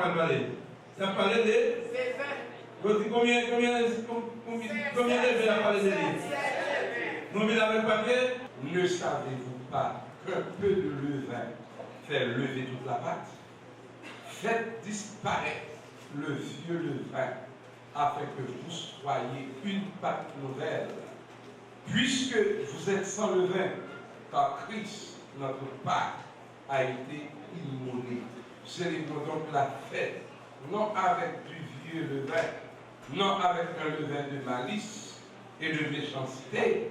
ça parle? Ça parle de. Combien de levain a parlé de lui? Nous avec papier. Ne savez-vous pas qu'un peu de levain fait lever toute la pâte? Faites disparaître le vieux levain afin que vous soyez une pâte nouvelle. Puisque vous êtes sans levain, car Christ, notre Pâque, a été immolé. Célébrons donc la fête, non avec du vieux levain, non avec un levain de malice et de méchanceté,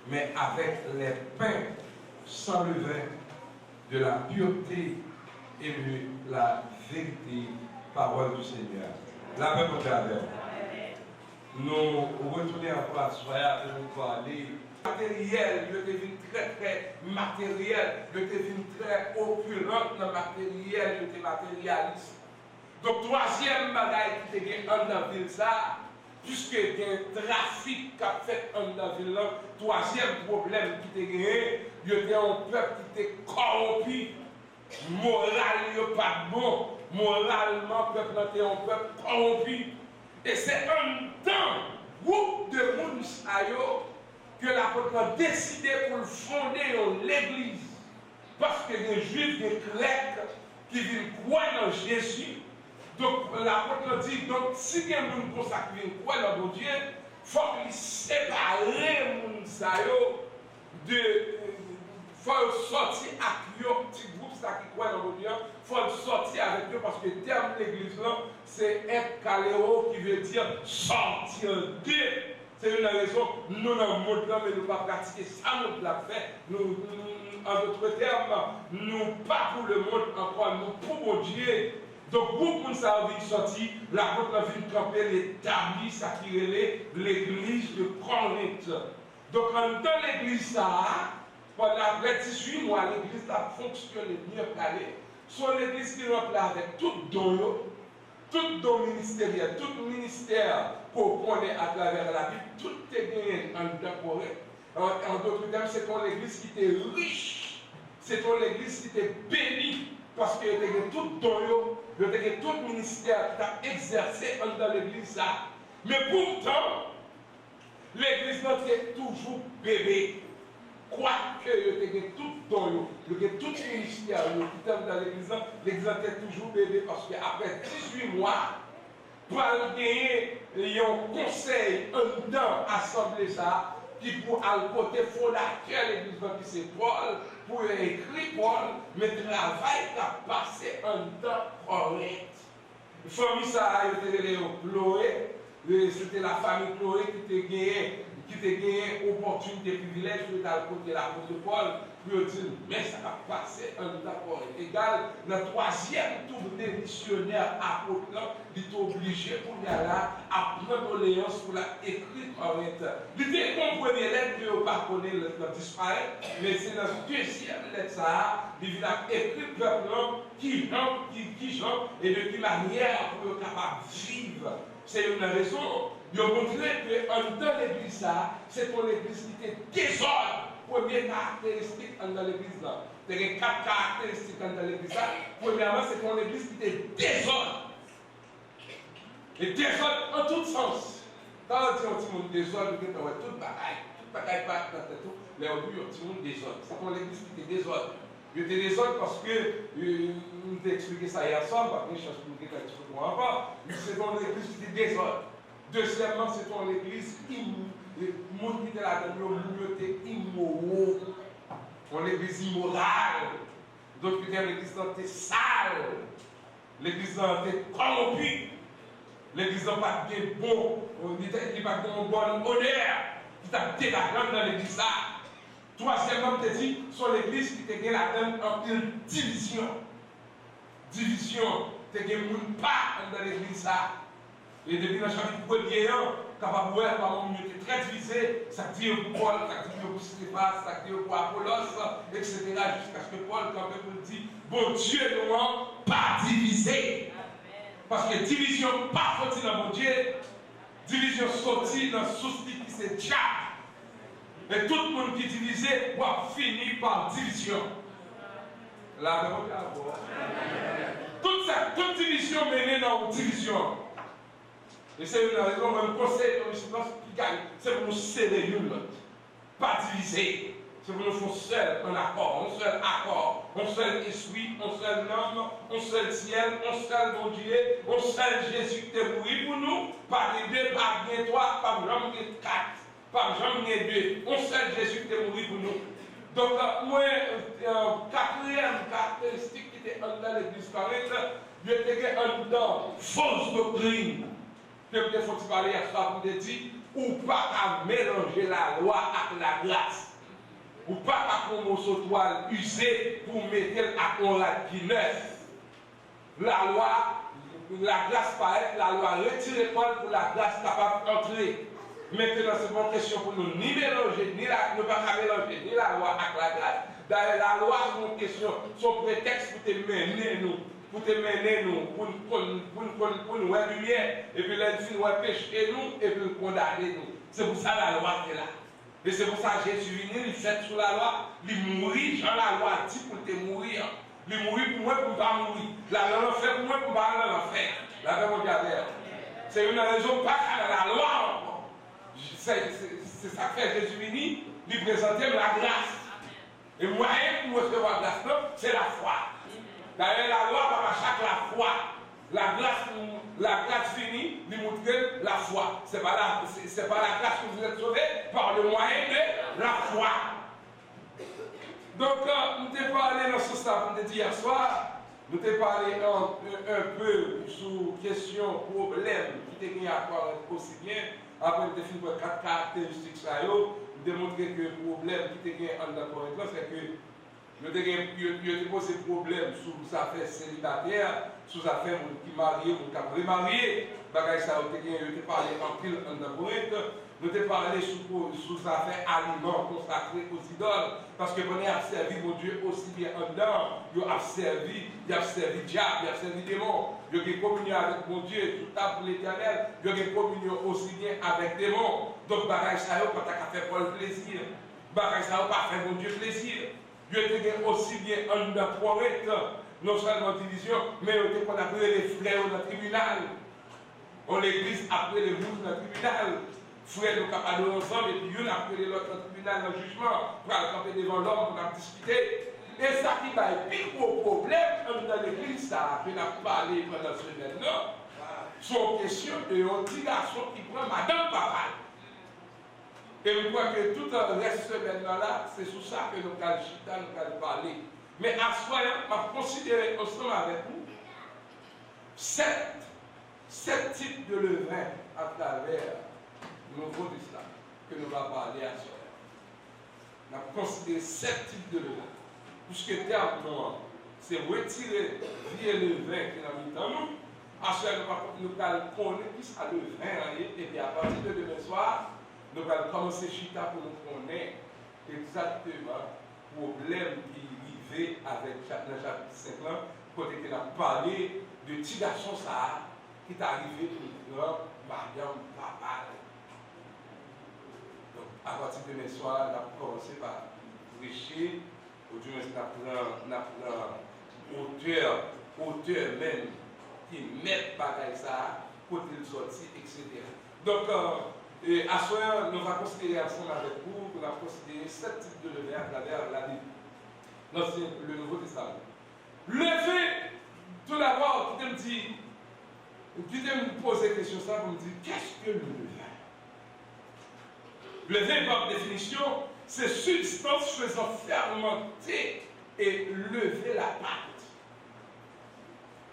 mais avec les pains sans levain, de la pureté et de la vérité, parole du Seigneur. La paix pour ta vie. Nous retournons en place, soyez pour nous parler. Matériel, je devine très matériel, je devine très opulent dans le matériel, je devine matérialiste. Donc, troisième bagaille qui était en la ville, ça, puisque il y a un trafic qui a fait en la ville, troisième problème qui était gagné, il y a un peuple qui était corrompu, moral, pas bon, moralement, le peuple était un peuple corrompu. Et c'est un temps, groupe de monde que l'apôtre a décidé pour fonder l'église. Parce que les juifs, les grecs qui viennent croire dans Jésus. Donc l'apôtre dit, donc si il y a un monde consacré croire dans mon Dieu, il faut qu'il sépare les gens de. Il faut sortir avec eux, petit groupe qui croit dans mon Dieu, il faut sortir avec eux parce que le terme de l'église là, c'est ekaléo qui veut dire sortir de. C'est une raison, nous dans le monde là, mais nous ne pas pratiquer ça, nous l'a fait. Nous, en d'autres termes, nous pas pour le monde encore, nous pour mon Dieu. Donc, beaucoup de ça a envie de sortir, l'apôtre a vu camper l'établi, ça qui relait l'église de Corinthe. Donc, en dans l'église, ça, pendant après 18 mois, l'église a fonctionné mieux qu'elle. C'est l'église qui rentre là avec tout don. Tout don ministériel, tout ministère pour connaître à travers la Bible, tout est gagné en temporel. En d'autres termes, c'est ton église qui était riche, c'est ton église qui était bénie, parce que tu as tout don, tu as tout ministère qui t'a exercé dans l'église. Mais pourtant, l'église est toujours bébé. Quoique tu aies tout don, tu aies tout ministère qui est dans l'église est toujours bébé parce qu'après 18 mois, pour gagner un conseil, un temps assemblé ça, qui pour aller côté fondateur de l'église qui c'est Paul, pour écrire Paul, mais le travail qui a passé un temps correct. La famille ça a été Chloé, c'était la famille Chloé qui t'a gagné opportunité, privilège de côté de l'apôtre Paul, pour dire, mais ça va passer un temps égal. Le troisième tour des missionnaires apôtres, il est obligé pour y aller à prendre l'alliance pour l'écrire Corinthe. Il était compris lettre que vous ne pas connaître le disparaître, mais c'est dans la deuxième lettre ça, il a écrit le peuple qui chante et de quelle manière pour être capable de vivre. C'est une raison. Il a montré qu'en dans l'église, c'est pour l'église qui était désordre. Première caractéristique dans l'église. Il y a 4 caractéristiques dans l'église. Premièrement, c'est pour l'église qui était désordre. Et désordre en tout sens. Quand on dit un petit monde désordre, on dit toute bagaille pas dans tout. Mais on dit un petit monde désordre. C'est pour l'église qui était désordre. Il était désordre parce que, nous t'ai expliqué ça hier soir, mais je cherche pour vous expliquer encore. C'est pour l'église qui était désordre. Deuxièmement, c'est pour l'église monde qui était là dans l'humilité immorale. Pour l'église immorale. D'autres termes, l'église était sale. L'église était corrompue. L'église n'a pas de bon, il n'a pas de bon honneur. Qui t'a délagré dans l'église là. Troisièmement, je te dis, sur l'église qui te gagne la donne en une division. Division. Tu gagne pas dans l'église là. Et depuis dans le chapitre 1er, capable de voir comment on était très divisé, ça dit pour Paul, ça dit pour Stéphane, ça dit pour Apollos, etc. Jusqu'à ce que Paul, quand même, dit, bon Dieu, nous n'avons pas divisé. Parce que division, pas sortie dans mon Dieu, division sortie dans le souci qui c'est diable. Et tout le monde qui est divisé va finir par division. La même toute division menée dans une division. Et c'est une raison, un conseil de l'Église qui gagne. C'est pour nous serrer l'une l'autre. Pas diviser. C'est pour nous faire seul un accord, un seul esprit, un seul nom, un seul ciel, un seul bon Dieu, un seul Jésus qui est mort pour nous. Pas de deux, pas de trois, pas de jamais de quatre, pas de jamais de deux. Un seul Jésus qui est mort pour nous. Donc, moi, quatrième caractéristique qui était dans l'Église corinthienne, il était dans fausse doctrine. Que vous faut parler à ça pour te dire, ou pas à mélanger la loi avec la grâce. Ou pas à prendre mon sautoir usé pour mettre à on la neuf. La loi, la grâce paraît, la loi retire pour la grâce capable d'entrer. Maintenant, c'est pas une question pour nous ni mélanger, ni la, ne pas mélanger ni la loi avec la grâce. D'ailleurs, la loi, c'est une question, son prétexte pour te mener nous. Pour te mener nous, pour nous voir lumière, et puis là, nous pécher nous, et puis nous condamner nous. C'est pour ça la loi est là. Et c'est pour ça que Jésus est venu, il fait sous la loi, il mourit, Jean la loi dit pour te mourir. Il mourit pour moi, pour ne pas mourir. La loi fait pour moi, pour ne pas aller en enfer. La paix mondiale. C'est une raison pas dans la loi encore. C'est ça que fait Jésus venu, lui présenter la grâce. Et moi, pour recevoir la grâce, c'est la foi. D'ailleurs, la loi va marcher avec la foi. La grâce finie, lui montrer la foi. Ce n'est pas la grâce que vous êtes sauvés par le moyen de la foi. Donc, nous t'ai parlé dans ce stade, nous t'ai dit hier soir, nous t'ai parlé un peu sur question, problème qui était à voir aussi bien. Après, nous t'ai fini par 4 caractéristiques, nous démontrer que le problème qui était en accord avec c'est que il y a posé problème sur sa affaire célibataire, sur sa affaire qui marié ou qui a remarié. Bagay ça, il a parlé en pile en Corinthe. Nous avons parlé sur sa affaire aliments consacrés aux idoles. Parce que vous avez servi mon Dieu aussi bien en dedans. Vous avez servi diable, vous avez servi démon. Vous avez communié avec mon Dieu, tout à pour l'éternel. Vous avez communié aussi bien avec démon. Donc, bagay ça, vous n'avez pas fait pour le plaisir. Bagay ça, vous n'avez pas fait mon Dieu plaisir. Dieu était aussi bien en Corinthe, non seulement division, mais il était qu'on appelait les frères dans le tribunal. On l'église après les bouts dans le tribunal. Frères nous capables ensemble, et puis il a appelé l'autre dans le tribunal dans le jugement, pour aller camper devant l'homme, pour discuter. Et ça qui va être plus gros problème dans l'église, ça, que nous avons parlé pendant ce semaine-là, sont questions de un petit garçon qui prend madame papa. Et je crois que tout le reste de ce semaine-là, c'est sur ça que nous allons parler. Mais à ce moment-là, je vais considérer ensemble avec vous 7 types de levain à travers le Nouveau Testament que nous allons parler à ce moment-là. On va considérer 7 types de levain. Puisque le terme, c'est retirer vieux levain qui est dans nous. À ce moment-là, nous allons connaître qui ça le levain. Et puis à partir de demain soir, nous allons commencer chita pour nous connaître exactement le problème qui vivait avec le chapitre 5 là, quand il a parlé de petit garçon ça qui est arrivé pour nous Mariam papa. Donc à partir de demain soir, nous allons commencer par prêcher, au Dieu auteur même qui met bagaille ça, quand il sortit, etc. Donc et à ce moment, nous allons considérer ensemble avec vous, nous allons considérer 7 types de levain à travers la Bible, le Nouveau Testament. Lever, tout d'abord, qui me poser la question, ça, vous me dites, qu'est-ce que le levain? Levain, par définition, c'est substance faisant fermenter et lever la pâte.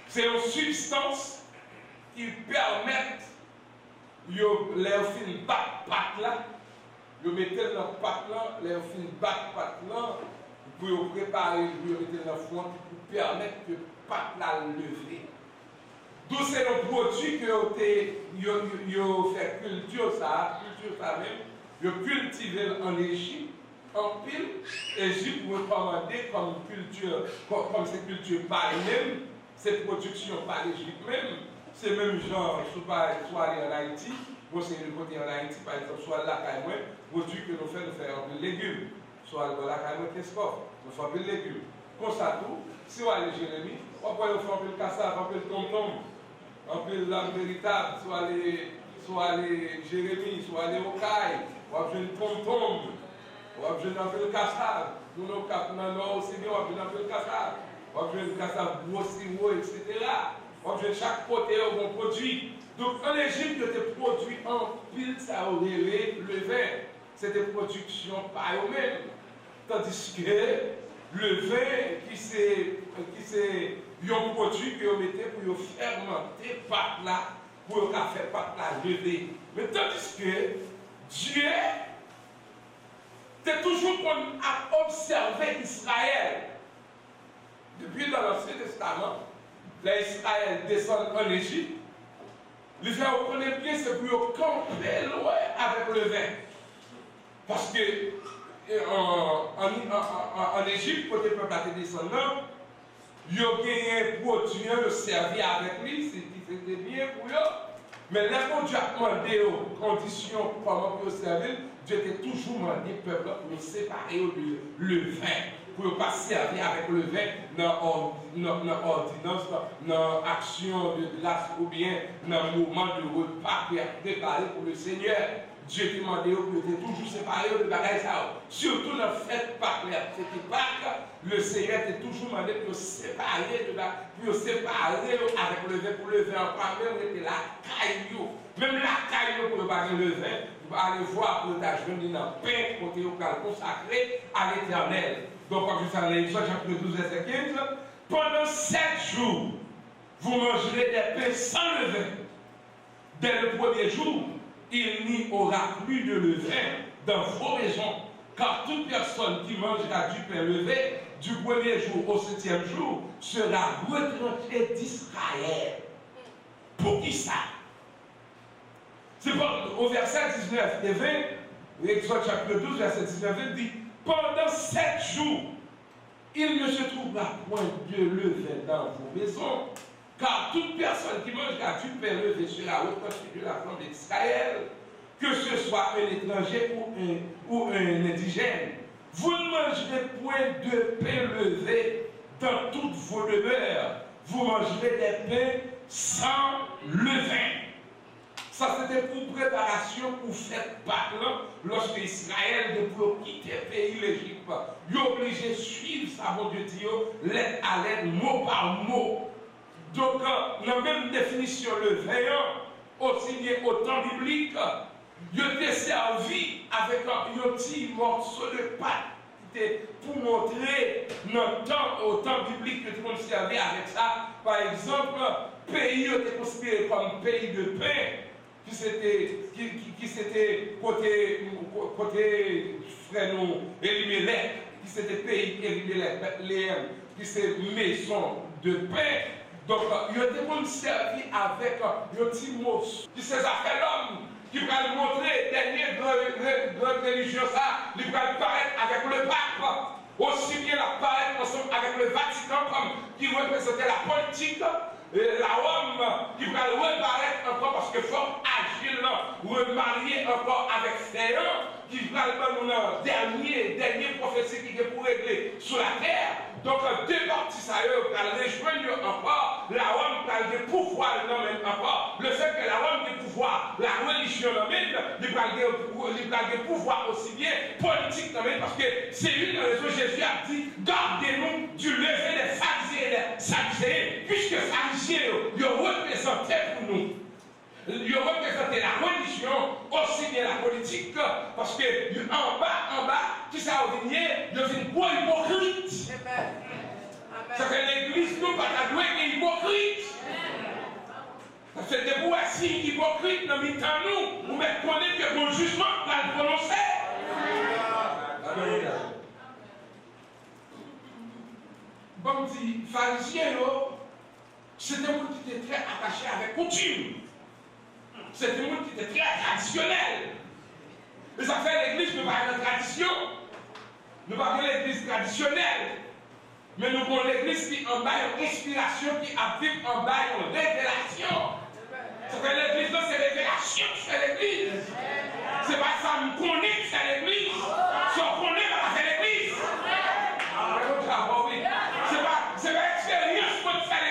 C'est une substance qui permet yo leur fin battre pâte là, yo mettez dans pâte là, leur fin battre pâte là, pour préparer, pour mettre dans fond pour permettre que pâte là lever. D'où c'est le produit que yo fait culture ça même, yo cultivé en Égypte, en pile, Égypte recommandé comme culture, comme cette culture par elle-même, cette production par l'Égypte même. C'est même genre, soit aller en Haïti, moi c'est le côté en Haïti, par exemple, soit là, produit que nous faisons un peu de légumes, soit là, qu'est-ce qu'on fait? Nous faisons un peu de légumes. Comme ça, tout, si on allait Jérémie, Pourquoi il faut un peu le cassave, un peu le tom-tom, un peu l'âme véritable, soit les Jérémie, soit les Okaï, ou un peu le tom-tom, ou un peu le cassave. Nous, dans le nord aussi, on a un peu le cassave. On a le cassave aussi, etc. On a chaque côté un produit. Donc en Égypte, il y a des produits en pile, ça aurait le vin. C'est des productions par eux-mêmes. Tandis que le vin, qui c'est un produit que vous mettez pour fermenter pâte là, pour faire pâte là lever. Mais tandis que Dieu, c'est toujours qu'on a observé Israël. Depuis dans l'Ancien Testament, l'Israël descend en Égypte. Les gens connaissent bien, c'est pour camper loin avec le vin. Parce que en Égypte, quand le peuple a été descendant, il y a gagné un produit, il a servi avec lui, c'était bien pour eux. Mais là, quand Dieu a demandé aux conditions comment il servir, Dieu était toujours demandé au peuple pour séparer le vin, pour ne pas servir avec le vin dans l'ordonnance, dans l'action de glace ou bien dans le moment de repas préparé pour le Seigneur. Dieu demandait pour être toujours séparé de bagages. Surtout dans la fête Pâques. C'était Pâques, le Seigneur était toujours demandé pour séparer avec le vin pour le vin. Même était la caillou. Même la caillou pour ne pas le vin. Vous allez voir pour ta journée dans le pain, côté local consacré à l'Éternel. Donc, comme je sais dans l'Exode, chapitre 12, verset 15, pendant 7 jours, vous mangerez des pains sans levain. Dès le premier jour, il n'y aura plus de levain dans vos maisons, car toute personne qui mangera du pain levé du premier jour au 7e jour sera retranchée d'Israël. Pour qui ça? C'est au verset 19 et 20, Exode chapitre 12, verset 19 et 20 dit, pendant 7 jours, il ne se trouvera point de levain dans vos maisons, car toute personne qui mangera du pain levé sera retranchée de la femme d'Israël, que ce soit un étranger ou un indigène. Vous ne mangerez point de pain levé dans toutes vos demeures. Vous mangerez des pains sans levain. Ça, c'était pour préparation pour faire Pâques, lorsque Israël, depuis quitter le pays l'Égypte, il est obligé de suivre ça, mon Dieu, lettre à lettre, mot par mot. Donc, dans la même définition, le veillant, aussi bien au temps biblique, il était servi avec un petit morceau de pâte pour montrer au temps biblique que tout le monde servait avec ça. Par exemple, le pays était considéré comme pays de pain, qui s'était côté frère nous, Elimelech, qui s'était pays Elimelech, qui s'est maison de pain. Donc, il était servi avec un petit mot qui s'est fait l'homme, qui va le montrer, dernière grande religion, ça, il va paraître avec le pape, aussi bien l'apparaître ensemble avec le Vatican, comme qui représentait la politique, la Rome, qui va le reparaître encore parce qu'il faut agir, remarier encore avec Féon, qui va le dernier prophétie qui est pour régler sur la terre. Donc, deux parties, ça y est, va rejoindre encore, la Rome va le pouvoir, encore, le fait que la Rome ait pouvoir, la religion, il va le pouvoir aussi bien politique, parce que c'est une raison, Jésus a dit, gardez-nous du lever des pharisiens et des sadducéens, puisque pharisiens, ils représentaient pour nous. Ils représentaient la religion, aussi bien la politique, parce que en bas, qui ça a venu, il y a une voix hypocrite. Ça fait l'église, nous, pas la douée qui est hypocrite. C'est des voici hypocrites dans le temps nous, vous mettez connaître que mon jugement va le prononcer. Comme dit, pharisiens, c'est des gens qui étaient très attachés avec coutume. C'est des gens qui étaient très traditionnels. Les affaires de l'église, nous parlons de tradition. Nous parlons de l'église traditionnelle. Mais nous avons l'église qui en bas une inspiration, qui applique en bas une révélation. Ça fait l'église, non, c'est révélation, c'est l'église. C'est pas ça, nous connaissons, c'est l'église. Si on connaît, c'est l'église. C'est pas expérience pour faire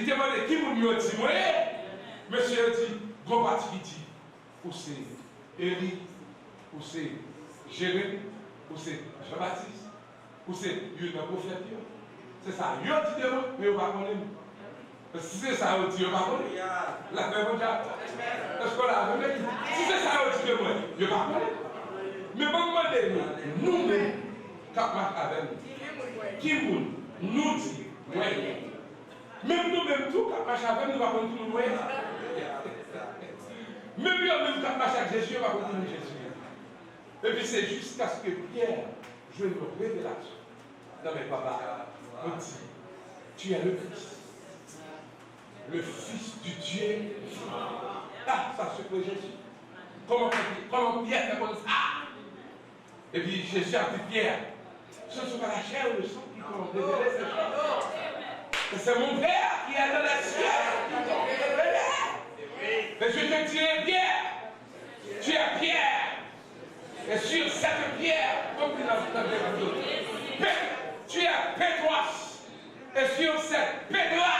il demande qui vous lui dit, moi, monsieur dit, bon parti qui dit, ou c'est Éric, ou c'est Jérémie, ou c'est Jean-Baptiste, ou c'est un prophète. C'est ça, il dit de moi, mais il ne va pas connaître. Parce que si c'est ça, il dit, il ne va pas connaître. La paix mondiale. Est-ce qu'on l'a vu? Si c'est ça, il dit de moi, il ne va pas connaître. Mais bon, nous-mêmes, quand marche avec nous, qui nous dit, même nous-mêmes, tout, quand marche avec nous, nous ne va pas nous voir. Même nous, quand marche avec Jésus, on va continuer Jésus. Et puis c'est jusqu'à ce que Pierre joue une révélation. Non mais papa, on dit, tu es le Christ, le Fils du Dieu. Ah, ça se fait Jésus. Comment Pierre fait comme ça? Et puis Jésus a dit Pierre, ce ne sont pas la chair ou le sang qui t'ont révélé ces choses. C'est mon Père qui est dans la ciel qui t'ont révélé. Mais je te dirai Pierre, tu es Pierre. Et sur cette pierre, comme tu l'as dit, tu es Pétros. Et sur cette pédra,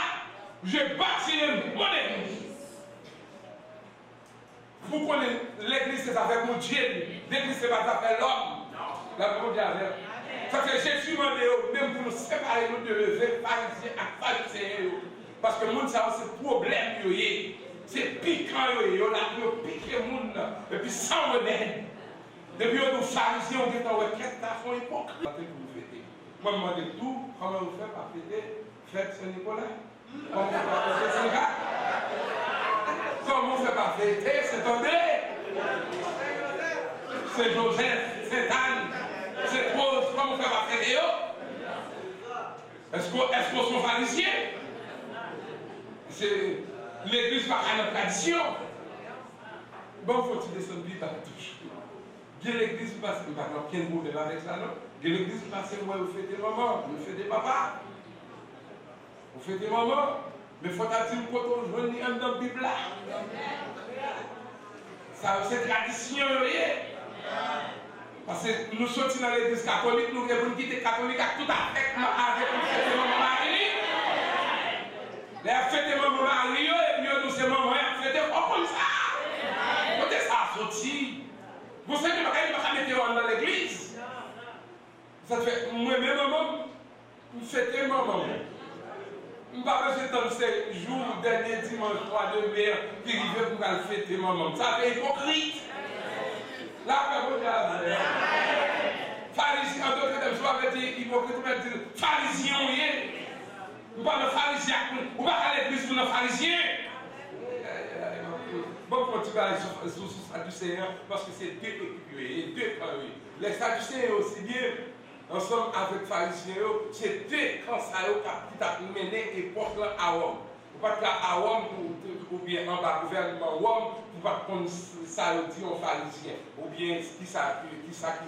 je bâtirai mon église. Vous connaissez l'église, c'est avec mon Dieu. L'église, c'est pas avec l'homme. La parole d'Allah. Parce que Jésus m'a dit, même pour nous séparer nous de lever pharisiens à pharisiens. Parce que le monde, c'est un problème. C'est piquant. On a piqué le monde. Et puis sans remède. Depuis que nous pharisiens, on dit que qu'est-ce qu'on fait hypocrite. Moi, je me demande tout, comment vous faites pour fêter fête Saint-Nicolas? Comment vous faites pour fêter Saint-Jacques? Comment vous faites pour fêter Saint-André? Saint-Joseph, Saint-Anne, Saint-Rose, comment vous faites pour fêter eux? Est-ce qu'on sont pharisiens? L'église va à notre tradition. Bon, faut-il descendre vite à la touche? L'église passe, par exemple, quel mot est avec ça, non? L'église passe, moi, vous faites des mamans, vous faites des papas. Vous faites des mamans. Mais il faut dire que vous jouez dans la Bible. Ça, c'est tradition, vous voyez? Parce que nous sortons dans l'église catholique, nous devons quitter catholique à tout à fait avec nous fêter maman Marie. Les fêter maman Marie, et puis nous, c'est maman, fêter comme ça. Côté ça, sorti. Vous savez que je ne vais pas mettre dans l'église. Ça fait, moi-même, maman, je fête maman. Je ne vais pas besoin de ces jours, dernier dimanche, 3 de mai, qui arrivent pour fêter maman. Ça fait hypocrite. Là, vous avez pharisien, en d'autres termes, je vais dire hypocrite, je vais dire pharisien, vous parlez de pharisien, vous parlez de l'église pour les pharisiens. Bon, pour tu parles sur les Sadducéens, parce que c'est deux équipés, deux camps. Les Sadducéens aussi bien, ensemble avec les pharisiens, c'est deux camps qui t'ont mené et portent à Rome. Vous ne pouvez pas à Rome ou bien en bas gouvernement Rome, vous ne pouvez pas prendre ça dit aux pharisiens, ou bien qui ça qui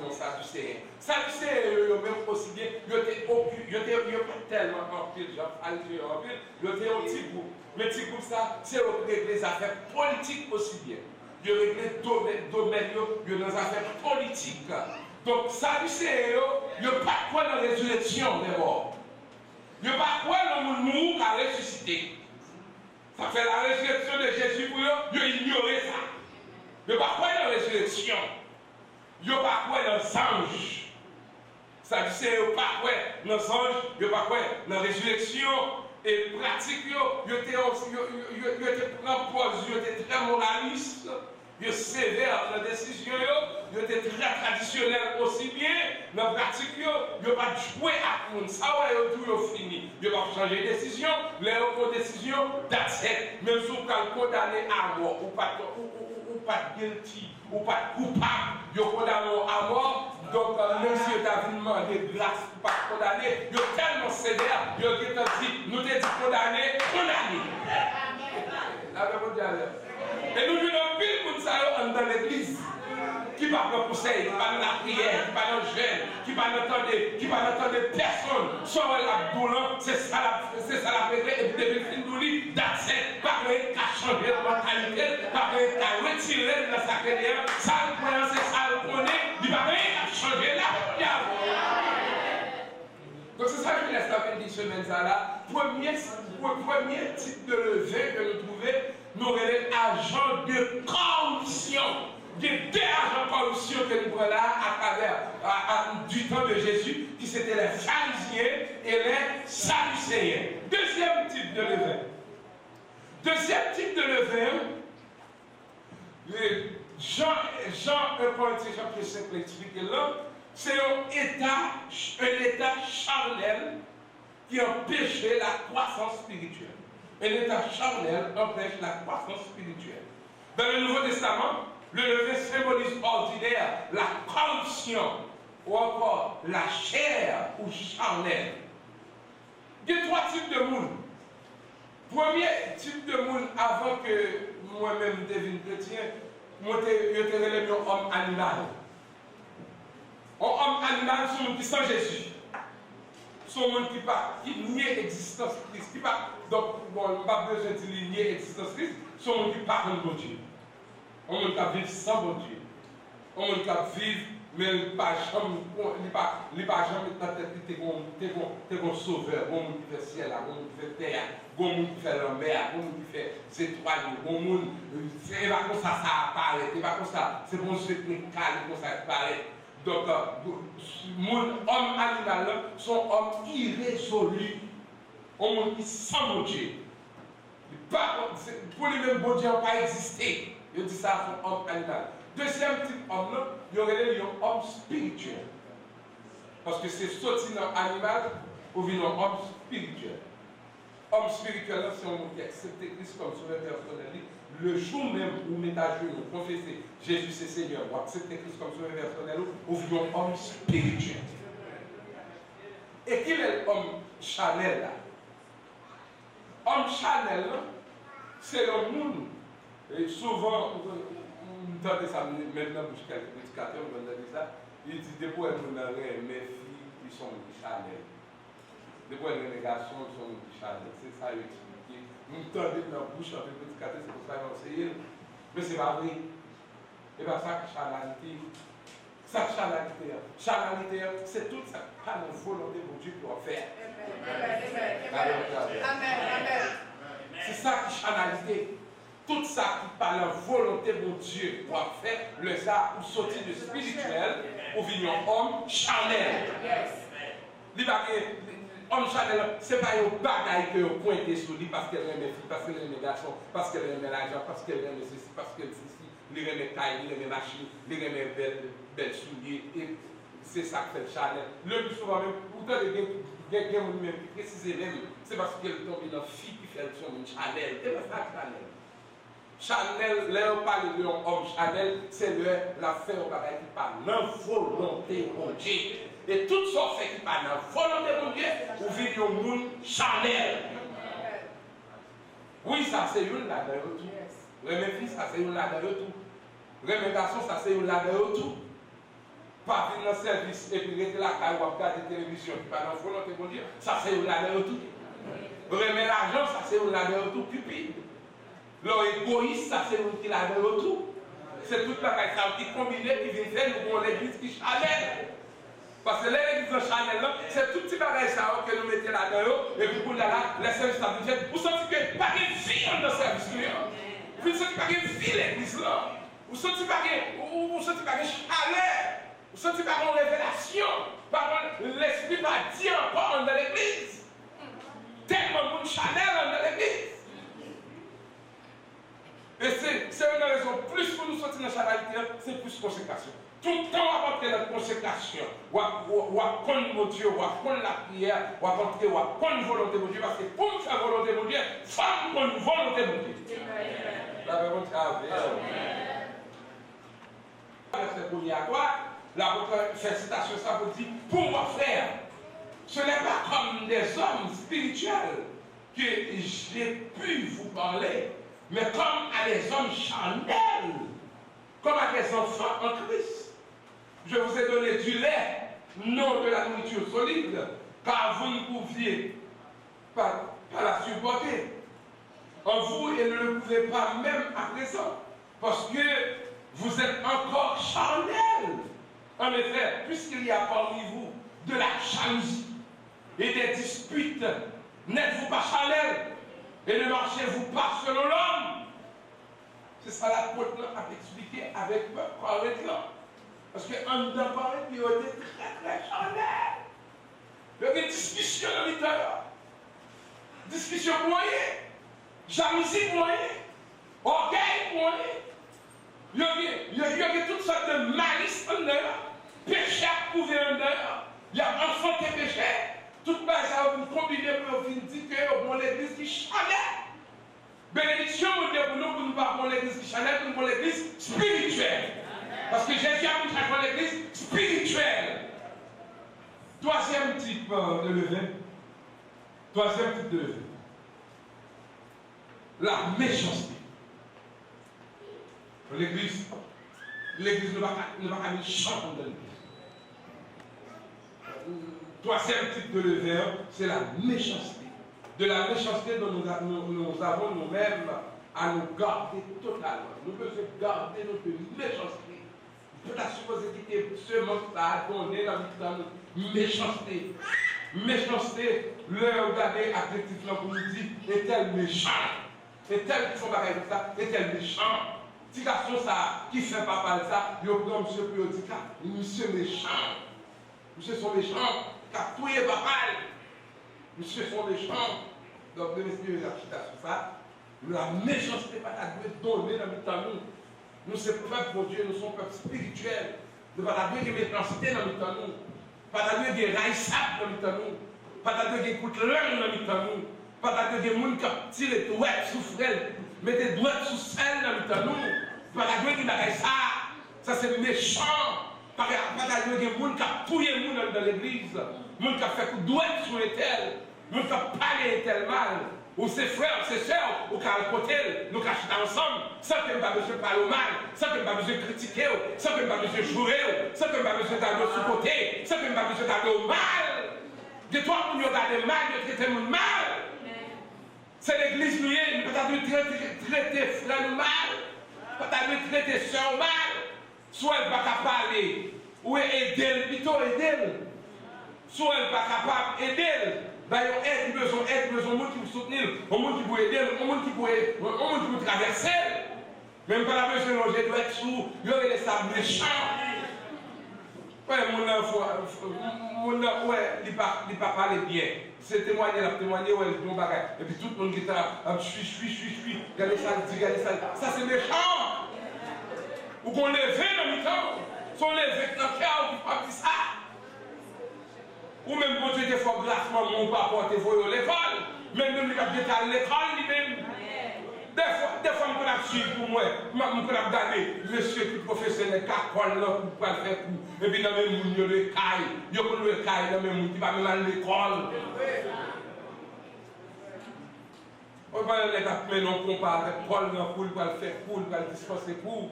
ont Sadducéens. Sadducéens, même aussi bien, ils n'étaient pas tellement en pile, genre pharisiens en pile, ils étaient un petit groupe. Mais petit groupe ça, c'est régler les affaires politiques aussi bien. Ils régler le domaine, ils dans les affaires politiques. Donc, Sadducéens, ils n'ont pas quoi dans la résurrection des morts. Ils n'ont pas quoi dans le monde qui a ressuscité. Ça fait la résurrection de Jésus pour eux, ils ont ignoré ça. Ils n'ont pas quoi dans la résurrection. Ils n'ont pas quoi dans les anges. Sadducéens, ils n'ont pas quoi dans les anges, ils n'ont pas quoi dans la résurrection. Et pratique, ils étaient très moralistes, ils étaient sévères dans la décision, ils étaient très traditionnels aussi bien. Dans la pratique, ils n'ont pas joué à tout ça, ils ont fini. Ils n'ont pas changé de décision, les autres décisions, d'accepter. Même si vous êtes condamné à mort, ou pas guilty, ou pas coupable, ils sont condamnés à mort. Donc, même si vous avez demandé grâce pour ne pas condamner, vous êtes tellement sévère, vous avez dit, nous t'avons dit condamné. Et nous venons pile pour ça dans l'église, qui va dans le conseil, qui va dans la prière, qui va dans le jeûne, qui va n'entendre personne. Soit l'abdoulan, c'est ça la vérité, et puis depuis le film d'ouli, d'accepter, pas qu'à changer de mentalité, pas qu'à retirer de sa carrière, ça le croyant, c'est ça le connaît, il va qu'à changer la carrière. Donc c'est ça que je laisse la petite semaine là. Premier type de levain que nous trouvons, nous avons l'agent de corruption. Il y a deux agents de corruption que nous prenons là à travers du temps de Jésus, qui c'était les pharisiens et les sadducéens. Deuxième type de levain. Deuxième type de levain, Jean 1 Corinthiens chapitre 5 l'explique là, c'est un état charnel qui empêche la croissance spirituelle. Un état charnel empêche la croissance spirituelle. Dans le Nouveau Testament, le levain symbolise ordinaire la corruption ou encore la chair ou charnel. Il y a trois types de monde. Premier type de monde, avant que moi-même devienne chrétien, moi je te relève un homme animal. Un homme animal, c'est un monde qui sans Jésus. C'est un monde qui nie l'existence de Christ. Donc, bon, je n'ai pas besoin de nier l'existence de Christ. C'est un monde qui parle de Dieu. Un monde qui vit sans bon Dieu. Un monde qui vit, mais il n'est pas jamais dans la tête, il est un sauveur. Un monde qui fait ciel, un monde qui fait terre, un monde qui fait la mer, un monde qui fait ces trois lieux. Un monde, c'est pas comme ça apparaît. C'est pas comme ça. C'est bon Dieu qui est calme, comme ça apparaît. Donc, mon homme animal sont hommes irrésolus. Un monde qui sent mon Dieu. Pour les mêmes bon Dieu n'a pas existé. Je dis ça pour homme animal. Deuxième type d'homme, il y aurait un homme spirituel. Parce que c'est sorti dans l'animal ou vient un homme spirituel. Homme spirituel, c'est un homme qui accepte Christ comme sauveur personnel. Le jour même où met à genoux, confesser Jésus c'est Seigneur, ou accepter Christ comme sauveur personnel, ou vient un homme spirituel. Et qui est l'homme Chanel là? Homme Chanel, c'est le monde. Et souvent, on entend ça maintenant pour quelques prédicateurs, on dit ça. Il dit des fois, mes filles, ils sont Chanel. Des fois, les garçons sont Chanel. C'est ça, il explique. Nous entendons dans la bouche avec les prédicateurs, c'est pour ça qu'ils enseignent. Mais ce n'est pas vrai. Et bien, ça, chanalité. Ça, chanalité, c'est tout ça. Pas la volonté de Dieu pour faire. Amen. C'est ça qui chanalité. Tout ça qui par la volonté de Dieu pour faire, le ça ou sortir de spirituel, ou venir homme charnel. Homme charnel, ce n'est pas un bagaille que vous pointez sur lui parce qu'elle aime les filles, parce qu'elle aime les garçons, parce qu'elle aime l'argent, parce qu'elle aime ceci, parce qu'elle ceci, il aime les tailles, il aime les machines, il aime les belles souliers. Et c'est ça que fait charnel. Le plus souvent, même, pourtant, quelqu'un même précisément, c'est parce qu'elle tombe dans une fille qui fait son charnel. C'est pas ça charnel. Chanel, là on parle de homme Chanel, c'est l'affaire au bagaille qui parle de volonté de Dieu. Et tout ça fait qui parle de volonté de Dieu, ou vit au monde Chanel. Oui, ça c'est une là-dedans tout. Les mêmes filles, ça c'est une là-dedans tout. Les mêmes garçons, ça c'est une là-dedans tout. Pas venir dans le service et puis rester là quand on regarde la télévision, qui parle de volonté de Dieu, ça c'est une là-dedans tout. Remettre l'argent, ça c'est une là-dedans tout. Pipi. L'égoïste, ça c'est une qui l'a de retour. C'est toute la caille qui combinée qui vient faire nous l'église qui chanel. Parce que l'église de chanel, c'est tout petit bagage que nous mettons là-dedans. Et puis pour là, les services à budget, vous sentez que pas de vie dans le service. Vous sentez pas de vie l'église là. Vous sentez pas de chaleur. Vous sentez pas de révélation. Par contre, l'esprit va dire encore dans l'église. Tellement de chanel dans l'église. Et c'est une raison, plus pour nous sortir dans la charité, c'est plus consécration. Tout le temps, on va apporter la consécration. On va prendre mon Dieu, on va prendre la prière, on va apporter, on va prendre une volonté de Dieu. Parce que pour nous faire volonté de Dieu, il faut prendre une volonté de Dieu. La volonté de Dieu. Verset premier à toi, cette citation, ça vous dit, pour moi frère, ce n'est pas comme des hommes spirituels que j'ai pu vous parler. Mais comme à des hommes charnels, comme à des enfants en Christ. Je vous ai donné du lait, non de la nourriture solide, car vous ne pouviez pas la supporter. En vous, et ne le pouvez pas même à présent, parce que vous êtes encore charnels. En effet, puisqu'il y a parmi vous de la jalousie, et des disputes. N'êtes-vous pas charnel et ne marchez-vous pas selon l'homme? C'est ça l'apôtre a expliqué avec le peuple corinthien. Parce qu'en dedans Corinthe, il était très charnel. Il y a des discussions dans l'intérieur. Discussion moyenne, jalousie moyenne, orgueil moyenne. Il y a toutes sortes de malice en dedans, péché à prouver en dedans. Il y a enfant qui péché. Tout ça, vous combinez pour vous dire que bon l'église qui chanelle. Bénédiction, pour nous ne pas pour l'église qui chanelle, pour l'église spirituelle. Parce que Jésus a mis pour l'église spirituelle. Troisième type de levain. Troisième type de levain. La méchanceté. L'église ne va pas méchante dans l'église. Troisième type de levain, c'est la méchanceté. De la méchanceté dont nous avons nous-mêmes à nous garder totalement. Nous devons garder notre méchanceté. Peut-être supposer que ce manque à donner dans notre méchanceté. Méchanceté, le regarder adjectif pour nous dire, est-elle méchant? Est-elle qui font pareil comme ça? Est-elle méchant? Si garçon ça, qui fait papa ça, il prend monsieur pour dire, monsieur méchant. Monsieur sont méchants. Car tout est papa. Monsieur sont méchants. Donc, le monsieur a chita sur ça. La méchanceté pas à donner dans le temps nous. Nous, c'est peuple pour Dieu, nous sommes peuple spirituel. Nous pas de méchanceté dans le temps nous. Pas de raissable dans le temps nous. Pas de écoute langue dans le temps nous. Pas de gens qui tirent les doigts sous frêle, mettez les doigts sous celle dans le temps nous. Pas de gens qui n'arrêtent ça. Ça, c'est méchant. Pas de gens qui ont pouillé dans l'église. Gens qui ont fait coup de doigt sur les tels. Gens qui ont parlé tel mal. Ou ses frères, ses soeurs, ou qu'à côté, nous cachons ensemble, sans que nous pas besoin de parler au mal, sans que nous pas besoin de critiquer, sans que nous pas besoin de jouer, sans que nous pas besoin d'aller au sous-côté, sans que nous pas besoin d'aller au mal. De toi, pour nous regarder mal, de traiter le mal. C'est l'église nous, nous ne pouvons pas traiter frère mal, nous ne pouvons pas traiter soeur mal. Soit elle n'est pas capable ou aider, plutôt aider. Soit elle n'est pas capable d'aider. D'ailleurs, il besoin de monde qui vous soutenir, un monde qui vous aider, un monde qui vous traverser. Même pas la besoin de loger, doit être sous, il y aurait des sables méchants. Ouais, il pas parler bien. C'est témoigner, ouais, bon bagage. Et puis tout le monde qui est suis. Regardez ça, regardez ça. Ça, c'est méchant. Ou qu'on les fait dans le temps. Sont les vêtements dans le cœur qui parlent de ça. Ou même quand tu es fort grassement, mon papa, tu es à l'école. Même les gars à l'école, lui-même. Des fois, je peux suivre pour moi. Je peux regarder monsieur qui professionnel, qui a pour faire coup. Et puis, dans le même monde, il y a le caille. Il y a le caille dans le même monde qui va même à l'école. On va les appeler, non, comparé avec Paul, pour le faire pour le dispenser pour.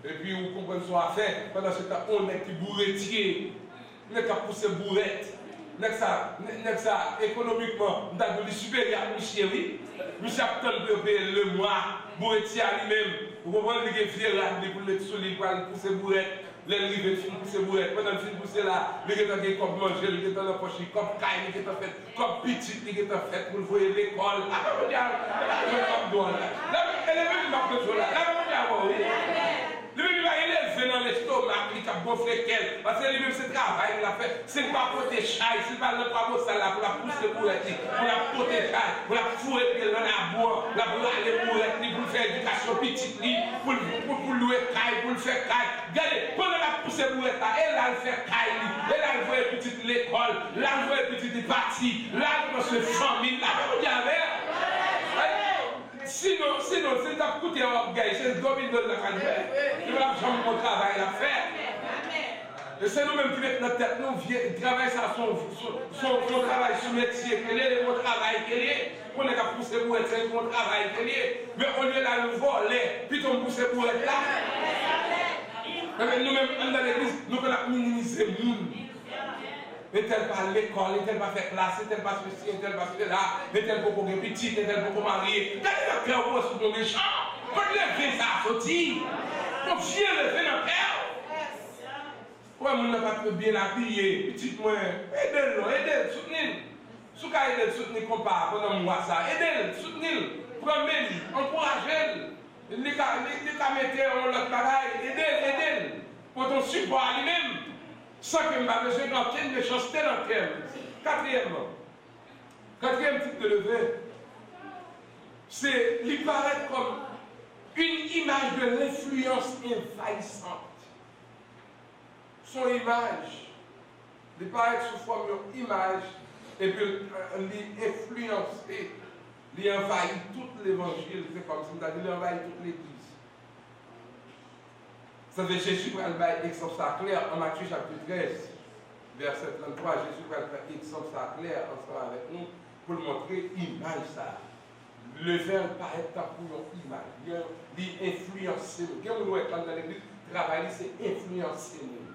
Et puis, vous comprenez ce qu'on a fait. Pendant ce temps, on est qui bourretier. On est qui a poussé bourrette. N'est-ce ça, économiquement, nous avons supérieur à monsieur, oui. Monsieur a peut-être de payer le mois, bourretier à lui-même. Vous comprenez que les filles là, pour mettre sur les balles, pousser bourrette. Les livres de pousser bourrette. Pendant le film pousser là, les gens qui ont mangé, les gens qui ont poché, comme caille, les gens qui ont fait, comme petit, les gens qui ont fait pour le voir l'école. Ah, mais regarde, elle est venue dans le là. Le même il est élevé dans l'estomac, il a gonflé qu'elle. Parce que lui-même, c'est travail, il a fait. C'est pas côté chai, c'est pas le pas ça là, pour la pousser pour la côté chai, pour la fouette dans la bois, pour aller pour pour faire éducation petite, pour louer caille, pour le faire caille. Regardez, pendant la pousser pour là, elle a le fait caille, elle a le fait petite l'école, là, elle a le fait petite partie, là, elle a se famille, là, vous regardez. Sinon, c'est un coup d'orgueil, c'est le domaine de la carrière. Il va jamais mon travail à faire. Et c'est nous-mêmes qui mettons notre tête, nous travaillons sur son travail, son métier, quel est mon travail, quel est. On est à pousser pour être, c'est mon travail, quel est. Mais au lieu d'aller nous voler, puis on pousse pour être là. Mais nous-mêmes, dans l'église, nous avons minimisé le monde. N'est-elle pas à l'école, n'est-elle pas fait classe, n'est-elle pas ceci, n'est-elle pas cela, n'est-elle pas pour petit, n'est-elle pas pour marier. Regardez le cœur pour se méchant. Quand le fait ça sortir, on vient le fait dans le cœur. Ouais, on n'a pas bien habillé, petit moins, aidez-le, soutenez-le. Si vous avez soutenir comme pas, pendant moi ça, aidez-le, soutenez-le, prenez-le, encouragez-le. Les cas mettez en l'autre travail, aidez-le, pour ton support à lui-même, sans que je n'ai besoin d'aucune de choses telles en termes. Quatrième type de lever, c'est lui paraître comme une image de l'influence envahissante. Son image, lui paraître sous forme d'image, et puis lui influencer, lui envahir tout l'évangile, c'est comme si il envahit toute l'église. Ça veut dire Jésus va le exemple ça clair en Matthieu chapitre 13, verset 33. Jésus va faire exemple ça clair ensemble avec nous pour montrer l'image ça. Le verbe paraît pour une image, il influence nous. Quand nous sommes dans l'église, travailler c'est influencer nous.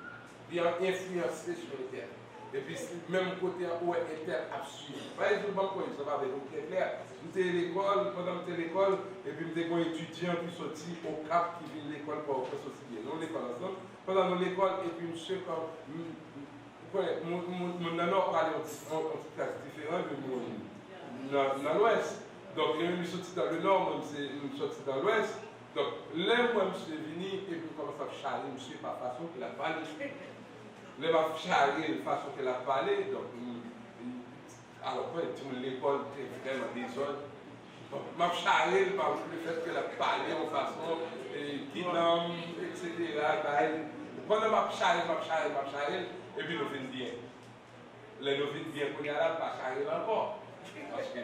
Il influencer sur les terres. Et puis, même côté où est terre absolue. Par exemple, ça va avec nous très clair. Nous sommes à l'école, pendant que nous sommes à l'école, et puis nous sommes étudiants qui sont au Cap qui viennent à l'école pour faire ceci. Nous sommes à l'école ensemble. Pendant l'école, et puis monsieur, comme. Mon nano parle en classe différente de dans l'ouest. Donc, nous sommes sortis dans le nord, nous sommes sortis dans l'ouest. Donc, là, moi, je suis venu, et puis, commence à charler, monsieur, par façon qu'il a parlé. Là, je vais charler de façon qu'il a parlé. Donc, alors, tout l'école était vraiment désordre. Donc, je vais charler par le fait qu'il a parlé en façon qui nomme, etc. Pendant que je charler, et puis nous venons bien. Là, nous venons bien pour y aller, pas charler encore. Parce que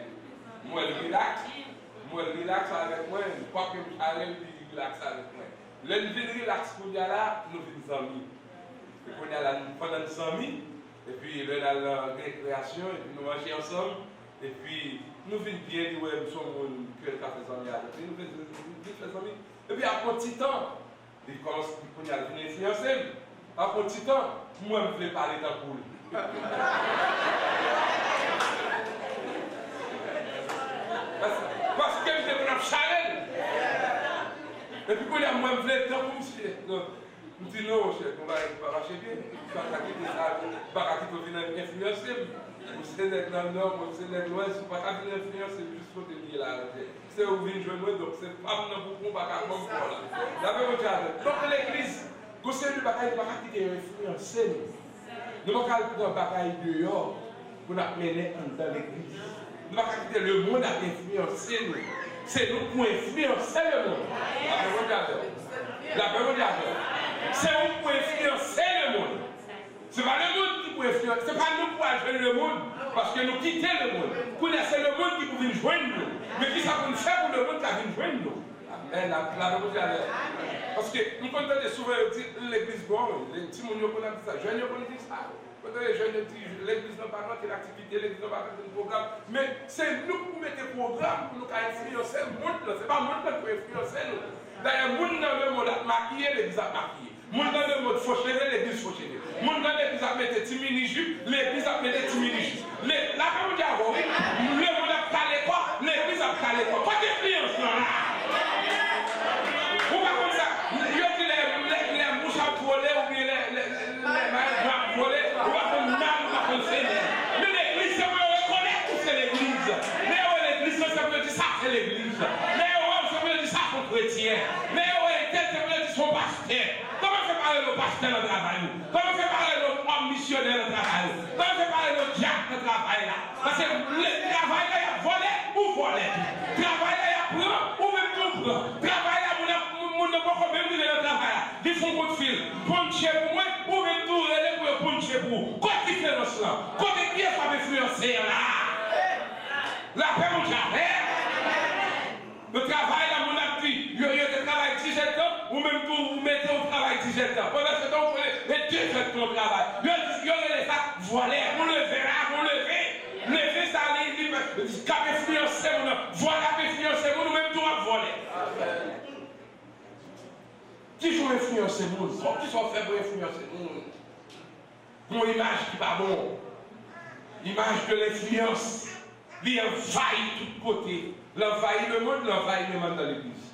moi, je relax avec moi, pas que je charle, puis relax avec moi. Là, nous venons relax pour y aller, nous venons amis. Et puis, pendant nos amis, et puis là, dans la récréation, et puis nous mangeons ensemble, et puis nous venons bien dire, nous sommes que les amis avec nous, nous venons amis. Et puis après un petit temps, il commence à venir influencer. Après un petit temps, moi, je voulais parler d'un poule. Parce que je suis un challenge. Et puis quand moi, je voulais tant pour monsieur. Je me dis non, chef, on va marcher bien. Je vais venir influencer. Vous êtes dans le nord, vous êtes dans l'ouest, vous ne pouvez pas venir influencer juste pour te dire là. C'est où vous venez jouer, donc c'est pas pour qu'on ne va pas comme ça. Donc l'église, vous savez, vous ne pouvez pas influencer. Nous ne pouvons pas faire un bagaille dehors pour nous mener dans l'église. Nous ne pouvons pas quitter le monde à influencer nous. C'est nous pour influencer le monde. La parole de Dieu. C'est nous pour influencer le monde. Ce n'est pas le monde qui peut influencer. Ce n'est pas nous pour ajouter le monde. Parce que nous quittons le monde. C'est le monde qui peut venir joindre nous. Mais qui ça peut nous faire pour le monde qui vient joindre nous? La parole de Dieu. Parce que nous comptons souvent l'église bonne. Les petits gens qui ont dit ça. Les jeunes qui ont dit ça. Les jeunes disent l'église n'a pas notre activité, l'église n'a pas notre programme. Mais c'est nous qui mettons le programme pour nous influencer le monde. Ce n'est pas le monde qui peut influencer nous. D'ailleurs, le monde dans le monde a maquillé, l'église a maquillé. Le monde dans le monde fauché, l'église fauché. Le monde dans l'église a mis des mini-jupes, l'église a mis des mini-jupes. La parole de Dieu, le monde a calé quoi, l'église a calé quoi. Pas d'influence là. Ou pas comme ça, il y a les mouches à voler ou bien les mailles à voler, ou pas comme mal, ou pas comme Seigneur. Mais l'église, c'est pour reconnaître que c'est l'église. Mais l'église, ça veut dire ça, c'est l'église. Mais ça veut dire ça, c'est chrétien. Mais ça veut dire son pasteur. Comment fait parler le pasteur dans le travail? Comment fait parler le missionnaire dans le travail? Comment fait parler le diacre dans le travail là? Parce que le travail là, il y a volé ou volé. Le travail là, il y a prend ou même tout prend. Le travail là, on n'a pas même dit dans le travail là. Ils font coup de fil. Puncher pour moi ou même tout relais pour puncher pour vous. Quoi qui fait là? Côté qui est pas influencé là? La paix mon travail. Le travail là, mon appui, il y a des travail 17 ans, ou même tout, vous mettez au travail 17 ans. Pendant ce temps, vous mettez faites ton travail. Il y a des ça, voilà, vous levez là, vous levez. Levez ça, cap influencer, voilà, influencer, nous même tout à voler. Qui sont influencer nous? Qui sont faits pour influencer nous? Mon image qui va bon. Image de l'influence. Il envahit tout côté. L'envahit le monde, l'envahit le monde dans l'église.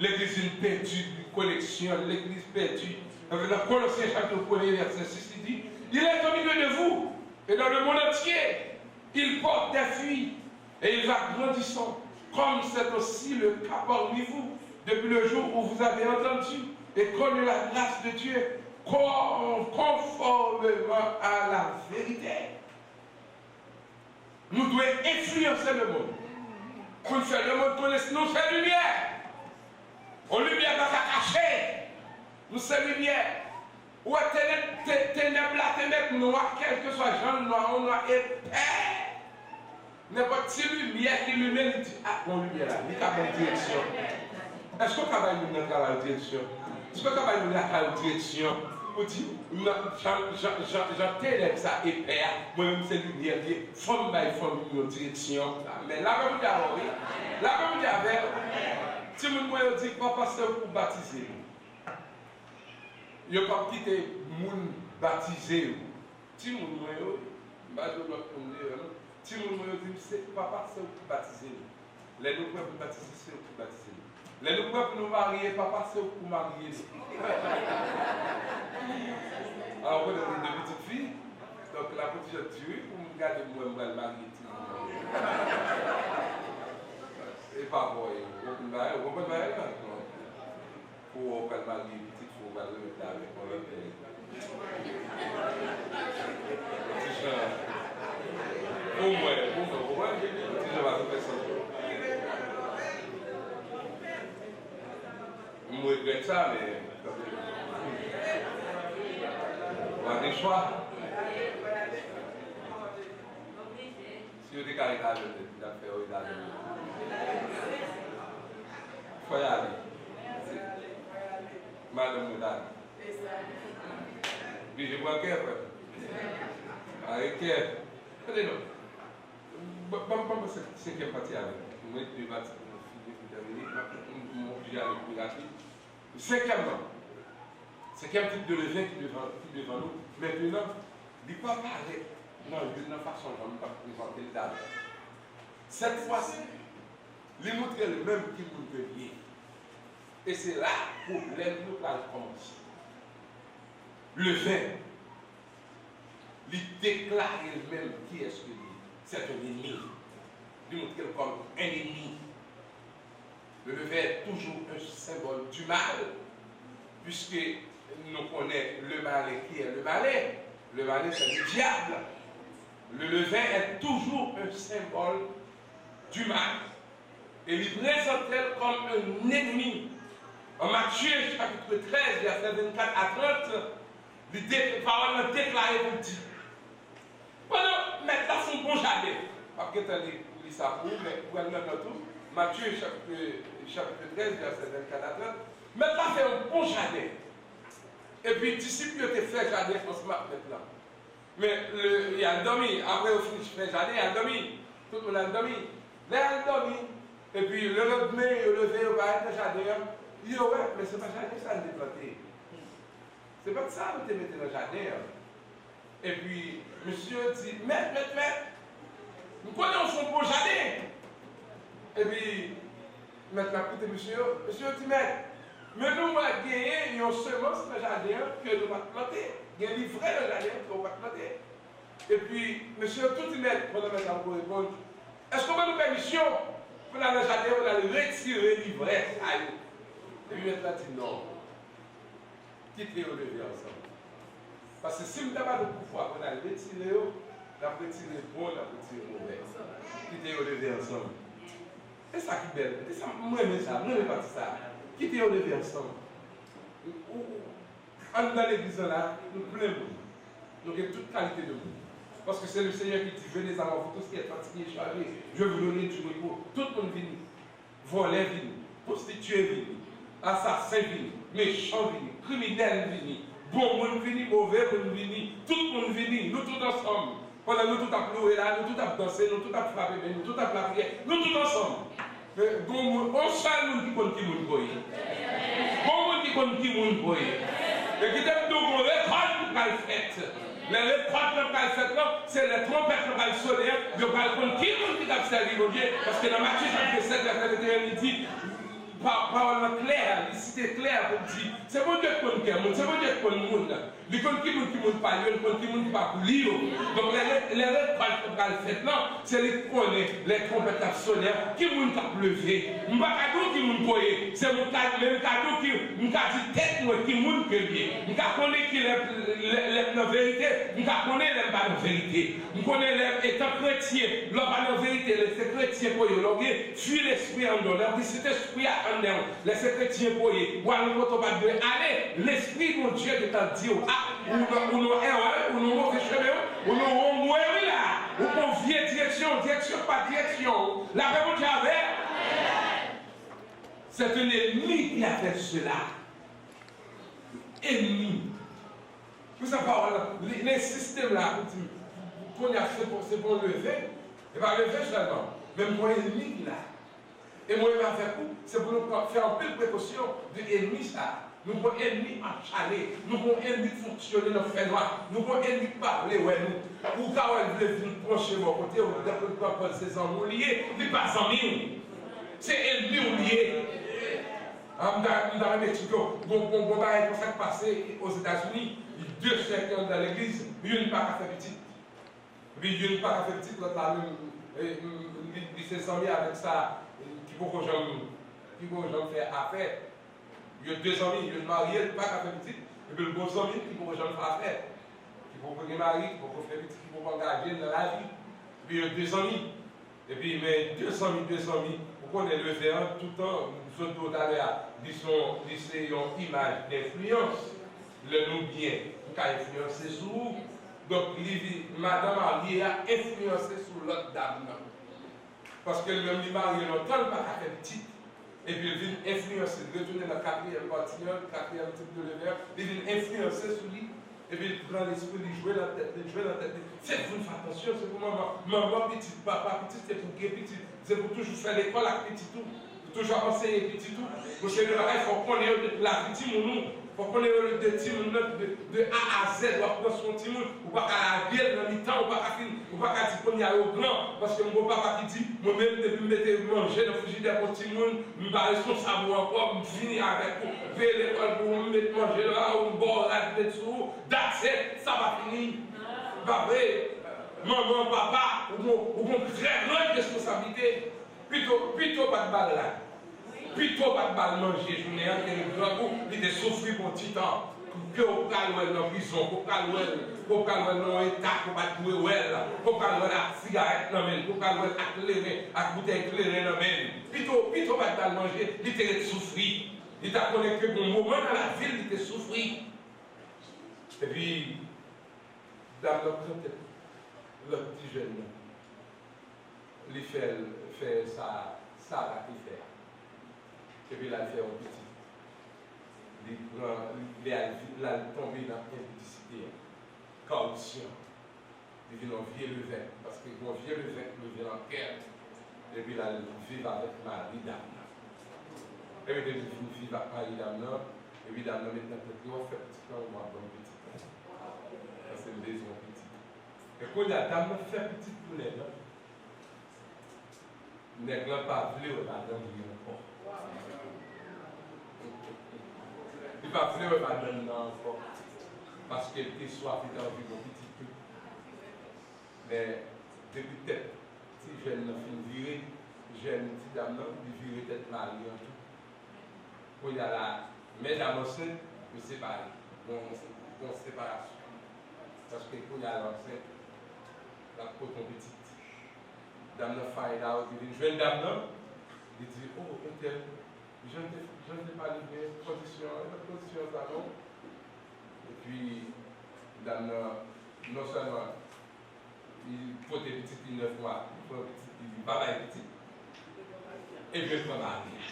L'église est perdue, une connexion, l'église perdue, Dans Colossiens chapitre 1, verset 6, il dit, il est au milieu de vous, et dans le monde entier, il porte des filles, et il va grandissant, comme c'est aussi le cas parmi vous, depuis le jour où vous avez entendu et connu la grâce de Dieu, conformément à la vérité. Nous devons influencer le monde. Pour faire le monde connaisse, nous c'est lumière. On lumière pas cacher. Nous c'est lumière. Ou ténèbres là, ténèbres noires, quel que soit genre noir, noir épais. N'importe quelle lumière qui illumine, il dit, ah, mon lumière là, il y a une direction. Est-ce qu'on va nous dans la direction? Est-ce qu'on va nous dans la direction? On dit, j'en ténèbres ça épais, moi-même c'est lumière, forme by forme, une direction. Mais là, vous dites, oui, là, vous dites, avec, si vous me dites, papa, c'est pour baptiser. Il n'y a pas quitté le monde baptisé. Si vous me dites, c'est papa, c'est pour baptiser. Les deux pour baptiser, c'est pour baptiser. Les deux pour nous marier, papa, c'est pour marier. Alors, on a deux petites filles. Donc, la petite a tué pour me garder moi, je vais marier. Et pas pour on peut marier. Pour on marier une petite fille, on va le mettre avec mon pour moi, je vais faire ça. Je regrette ça, mais on a des choix. Si vous avez caractère, vous avez fait il faut y aller. Madame Moudane. Puis je vois qu'elle avec elle. Regardez-nous. Bon, cinquième partie avec. Moi, je vais bâtir cinquième type de levain qui est devant nous. Maintenant, il ne peut pas parler d'une façon dont on ne peut pas présenter le dame. Cette fois-ci, il montre le même qui vous peut bien. Et c'est là que le problème nous commence. Le vin, il déclare elle-même qui est-ce que c'est un ennemi. Il montre comme un ennemi. Le levain est toujours un symbole du mal, puisque nous connaissons le malin qui est le malin. Le malin, c'est le diable. Le levain est toujours un symbole du mal. Et il présente elle comme un ennemi. En Matthieu, chapitre 13, verset 24 à 30, les paroles déclarées pour dire. Pendant maintenant son bon jardin, parce que tu as lu ça pour, mais pour elle même tout. Matthieu chapitre 13, verset 24 à 30. Maintenant, fait un bon jardin. Et puis, les disciples ont fait jardin franchement maintenant. Mais il a dormi. Après, au finish fait jardin, il a dormi. Tout le monde a dormi. Là, il a dormi. Et puis, le lendemain, il a levé, il va être dans le jardin. Il dit, ouais, mais ce n'est pas jardin, ça a été planté. Ce n'est pas ça que tu mettez dans le jardin. Et puis, monsieur dit, maître, nous connaissons son beau jardin. Et puis, maintenant, écoutez, monsieur dit, mais nous avons gagné une semence dans le jardin que nous avons planté. Il y a un livret dans le jardin que nous avons planté. Et puis, monsieur, tout dit, pour nous mettre pour répondre, est-ce qu'on va nous permission pour aller dans le jardin, pour aller retirer le livret? Et puis, maintenant, dit non. Quittez au lever ensemble. Parce que si nous n'avons pas le pouvoir pour aller retirer, nous avons retiré bon, nous avons retiré mauvais. Quittez au lever ensemble. C'est ça qui est belle. C'est ça, moi j'aime ça, moi j'aime pas ça. Quittez au lever ensemble. En dans l'église là, nous plein de monde. Nous avons toute qualité de monde. Parce que c'est le Seigneur qui dit, venez à moi, vous tous qui êtes fatigués, chargés, je vais vous donner du repos. Tout le monde vient. Voler vient. Prostitué vient. Assassin vient. Méchant vient. Criminel vient. Bon monde vient. Mauvais monde vient. Tout le monde vient. Nous tous ensemble. Pendant nous tous à pleurer là, nous tous à danser, nous tous à frapper, nous tous à prier, nous tous ensemble. Mais on sait nous qui compte qui nous voyez. Bon monde qui compte qui nous voyez. Et qui t'aime donc on récolte pour le fait. Les récoltes pour le fait là, c'est les trompettes pour le sonner. Je parle contre qui nous qui t'a servi mon Dieu. Parce que dans Matthieu chapitre 7, verset 21, il dit, parole claire, c'était clair pour dire, c'est bon Dieu qui connaît le monde, c'est bon Dieu qui connaît le monde. Il connaît qui monde pas lire, il connaît qui monde pas lire. Donc les récoltes qu'on a faites là, c'est les connaît, les trompettes sonnaires, qui monde a pleuvé. Je ne sais pas qui monde voyé, c'est mon cadeau qui m'a dit tête moi qui monde que bien. Je connais qui les la vérité, je connais les pas de vérité. Je connais les étant chrétien, leur pas de vérité, les chrétiens pour y loguer, fuir l'esprit en dehors. Cet esprit en dehors, les chrétiens pour y, ou alors notre pas de aller, l'esprit de Dieu est en Dieu. Ah, ou nous erreur, ou nous mauvais chemin, ou nous on là, ou qu'on vient direction par direction. La même Dieu avait. C'est un ennemi qui a fait cela. Ennemi. Vous savez, les systèmes là, qu'on a fait c'est pour lever, et pas lever seulement, même pour l'ennemi qu'il a. Et moi, je vais faire quoi? C'est pour nous faire un peu de précaution de l'ennemi ça. Nous avons ennemi en chalet, nous avons ennemi fonctionner dans le fait noir, nous avons ennemi parler, ouais, nous. Ou quand on veut venir procher mon côté, on veut dire que c'est en lié, il n'est pas en lié. C'est ennemi lié. Dans le Mexico, on va être fait passer aux États-Unis, il y a 2 chrétiens dans l'église, il n'y a pas qu'à faire petit. Puis il n'y a pas qu'à faire petit, l'autre là, il s'est semblé avec ça, qui faut que j'en fasse affaire. Il y a 2 amis, il y a une mariée, pas qu'à faire petit, et puis le bon ami qui faut que j'en fasse affaire. Qui faut que je marie, qui faut que je fasse petit, qui faut m'engager dans la vie. Puis il y a 2 amis. Et puis, mais 200 000, pourquoi on est levé tout le temps, nous sommes tout à l'heure, disons, c'est une image d'influence, le nous bien, qui a influencé sur vous. Donc, madame Ali a influencé sur l'autre dame. Parce que même les mariés n'ont pas fait petit. Et puis, il vient influencer, retourner dans la 4e partie, 4e type de lever, il vient influencer sur lui. Et puis, il prend l'esprit, il joue dans la tête, Faites-vous attention, c'est pour maman petit, papa petit, c'est pour gué petit. C'est pour toujours faire l'école avec petit tout. Pour toujours enseigner petit tout. Parce que le travail, il faut qu'on ait la petite moun. Il faut qu'on ait le petit moun de A à Z. On va prendre son petit moun. Ou pas qu'à la bielle dans le temps, ou pas qu'à dire qu'on y a au grand. Parce que mon papa qui dit, moi-même, depuis me mettre manger dans le frigidaire pour petit moun, je ne suis pas responsable encore, je finis avec vous. Faire l'école pour me mettre manger là, ou me boire là, mettre sous. D'accès, ça va finir. Pas vrai. Maman, papa, ou une très grande responsabilité. Plutôt pas de balle là. Plutôt pas de balle manger. Je n'ai rien de grand coup. Il était souffert pour un petit temps. Que au calme dans la prison, au calme dans l'état, pour pas jouer au calme la cigarette dans la main, au calme à bouteille éclairée dans la main. Plutôt pas de balle manger. Il était souffert. Il t'a connu que mon moment dans la ville, il était souffert. Et puis, dans le petit jeune, il fait ça qu'il fait. Et puis, là, il fait un petit. Il a tombé dans l'impudicité, corruption. Il vient en vieux levain, parce que mon vieux levain me vient en cœur. Et puis, là, il vit avec Marie Damna. Et puis, il vit avec Marie Damna. Et puis, Damna, maintenant, on fait petit plan, on va bon petit plan. C'est le désir petit. Et quand la dame fait petit pour les gens, les gens ne pas voulu la dame encore. Il ne va pas voulu la dame encore. Parce qu'elle était soif, il a envie de petit peu. Mais depuis tête, si jeune fille virée, jeune petite dame, il virait tête mariée en tout. Quand il y a la mesdames enceintes, vous séparez. Bon, séparation. Parce que quand il y a l'enceinte, la côte petite. Dame n'a failli là, une jeune dame là, il dit, oh, je ne t'ai pas livré, condition ça non. Et puis, dame non seulement, il faut des petites 9 mois, il faut des petites, il dit, papa est petit. Et je vais prendre la vie.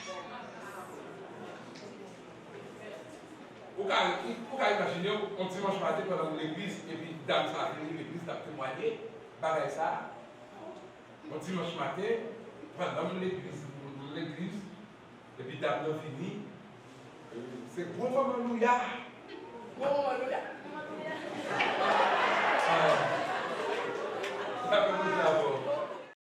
Vous pouvez imaginer, on dimanche matin pendant l'église, et puis dame ça a fini l'église, ça a témoigné, pareil ça. On dimanche matin, pendant l'église, et puis dame a fini. C'est bon, alléluia. Bon, alléluia.